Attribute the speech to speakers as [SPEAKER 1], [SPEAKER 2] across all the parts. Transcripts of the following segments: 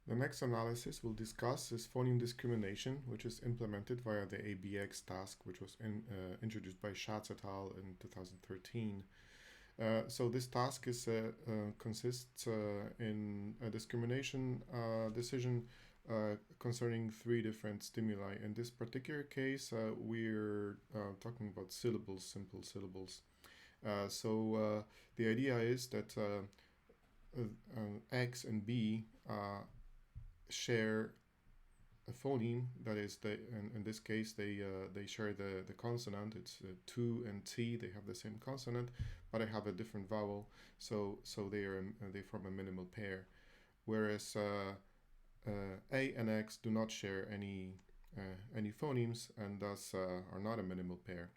[SPEAKER 1] The next analysis we'll discuss is phoneme discrimination, which is implemented via the ABX task, which was introduced by Schatz et al. In 2013. So this task consists in a discrimination decision concerning three different stimuli. In this particular case, we're talking about syllables, simple syllables. So the idea is that X and B share a phoneme. That is, in this case, they share the consonant. It's tu and t. They have the same consonant, but they have a different vowel. So they form a minimal pair. Whereas A and X do not share any phonemes and thus are not a minimal pair.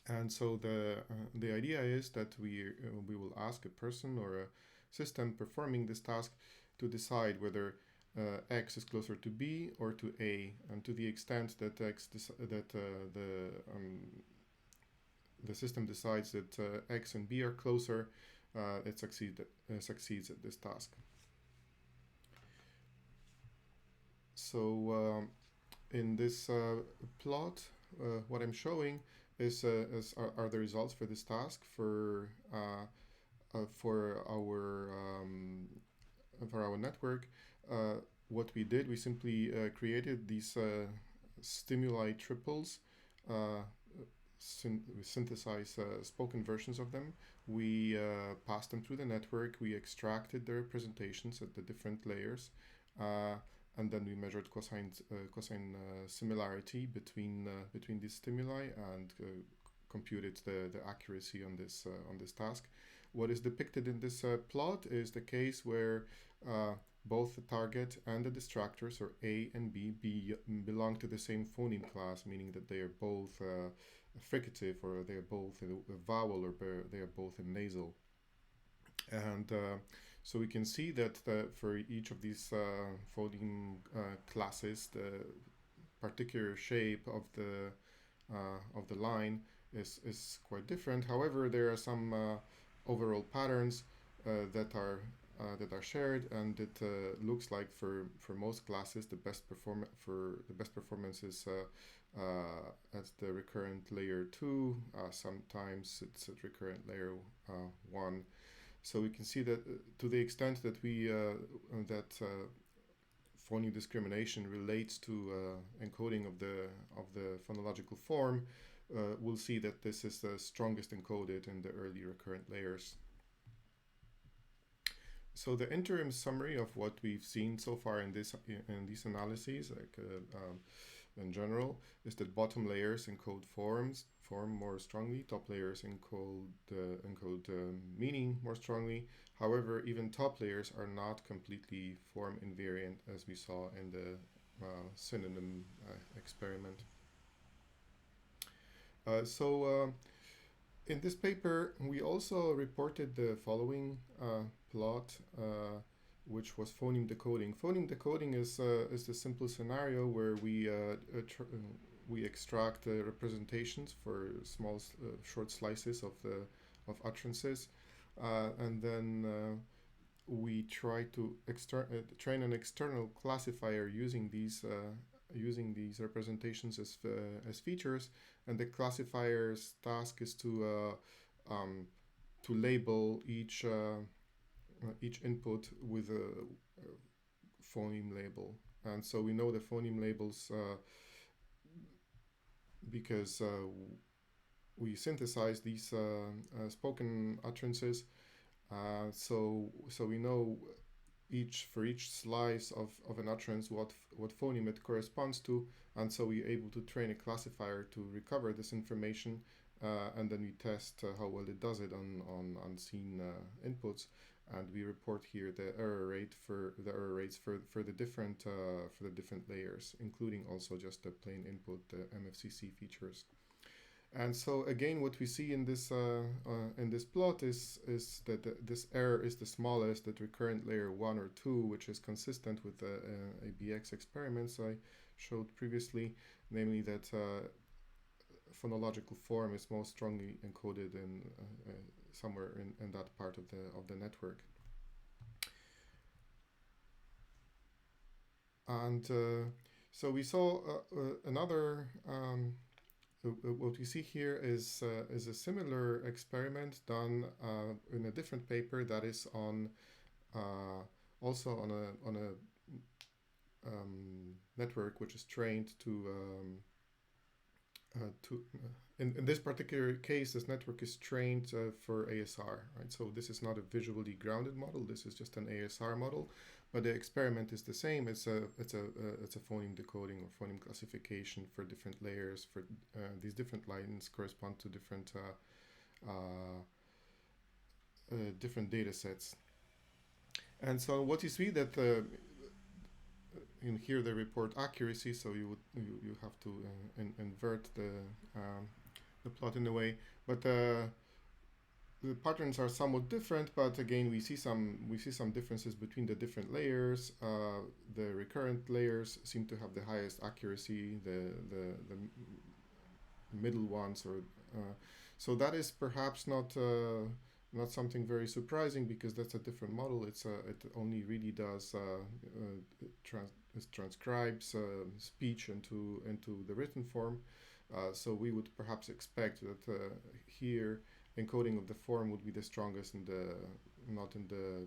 [SPEAKER 1] And so the idea is that we will ask a person or a system performing this task to decide whether X is closer to B or to A, and to the extent that the system decides that X and B are closer, it succeeds at this task. So in this plot, what I'm showing are the results for this task for our network. What we did, we simply created these stimuli triples. We synthesized spoken versions of them. We passed them through the network. We extracted the representations at the different layers. And then we measured cosine similarity between these stimuli and computed the accuracy on this task. What is depicted in this plot is the case where both the target and the distractors, or A and B, belong to the same phoneme class, meaning that they are both fricative, or they are both a vowel, or they are both a nasal. And so we can see that for each of these phoneme classes, the particular shape of the line is quite different. However, there are some overall patterns that are shared, and it looks like for most classes the best performance is at the recurrent layer 2. Sometimes it's at recurrent layer 1. So we can see that to the extent that phoneme discrimination relates to encoding of the phonological form, we'll see that this is the strongest encoded in the early recurrent layers. So the interim summary of what we've seen so far in these analyses, in general, is that bottom layers encode form more strongly. Top layers encode meaning more strongly. However, even top layers are not completely form invariant, as we saw in the synonym experiment. In this paper, we also reported the following plot, which was phoneme decoding. Phoneme decoding is the simple scenario where we extract representations for small, short slices of utterances, and then we try to train an external classifier using these representations as features, and the classifier's task is to label each input with a phoneme label. And so we know the phoneme labels because we synthesize these spoken utterances. So we know for each slice of an utterance what phoneme it corresponds to, and so we're able to train a classifier to recover this information, and then we test how well it does it on unseen inputs, and we report here the error rates for the different layers, including also just the plain input, the MFCC features. And so again, what we see in this plot is that this error is the smallest at recurrent layer 1 or 2, which is consistent with the ABX experiments I showed previously, namely that phonological form is most strongly encoded in somewhere in that part of the network. And so we saw another. What we see here is a similar experiment done in a different paper that is on also on a network which is trained to in this particular case, this network is trained for ASR, right? So this is not a visually grounded model. This is just an ASR model, but the experiment is the same. It's a phoneme decoding or phoneme classification for different layers. For these different lines correspond to different data sets. And so what you see that in here they report accuracy, so you have to invert the plot in a way, but the patterns are somewhat different. But again, we see some differences between the different layers. The recurrent layers seem to have the highest accuracy. The middle ones, or so that is perhaps not something very surprising, because that's a different model. It only really does transcribes speech into the written form. So we would perhaps expect that here encoding of the form would be the strongest not in the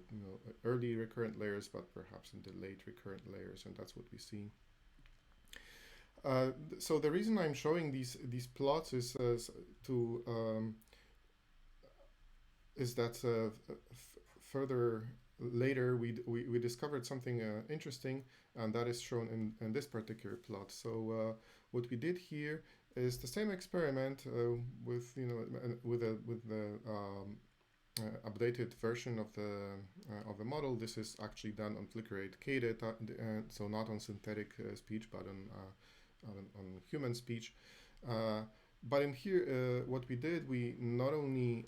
[SPEAKER 1] early recurrent layers, but perhaps in the late recurrent layers, and that's what we see. So the reason I'm showing these plots is that further later we discovered something interesting, and that is shown in this particular plot. So what we did here is the same experiment with the updated version of the model. This is actually done on FlickR8K data, so not on synthetic speech, but on human speech. But in here, what we did, we not only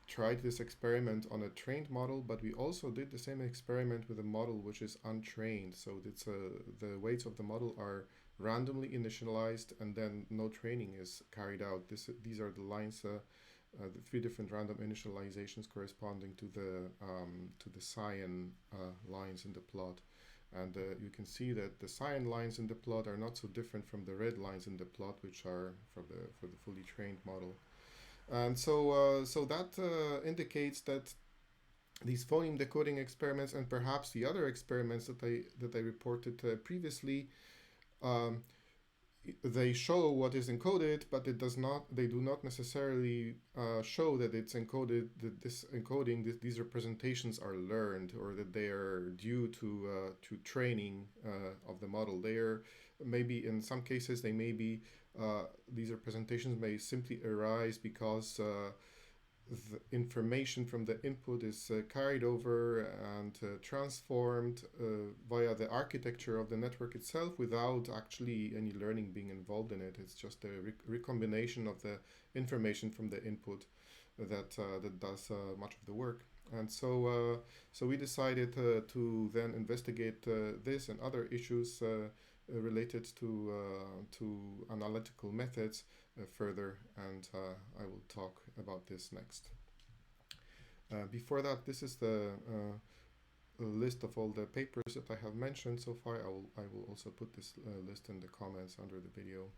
[SPEAKER 1] tried this experiment on a trained model, but we also did the same experiment with a model which is untrained. So it's the weights of the model are randomly initialized, and then no training is carried out. These are the lines, the three different random initializations corresponding to the cyan lines in the plot. And you can see that the cyan lines in the plot are not so different from the red lines in the plot, which are for the fully trained model. And so that indicates that these phoneme decoding experiments, and perhaps the other experiments that I reported previously, they show what is encoded, but they do not necessarily show that it's encoded, that this encoding, these representations are learned, or that they are due to training of the model. They are maybe, in some cases, they may be, these representations may simply arise because the information from the input is carried over and transformed via the architecture of the network itself, without actually any learning being involved in it. It's just a recombination of the information from the input that does much of the work. And so we decided to then investigate this and other issues related to analytical methods further, and I will talk about this next. Before that, this is the list of all the papers that I have mentioned so far. I will also put this list in the comments under the video.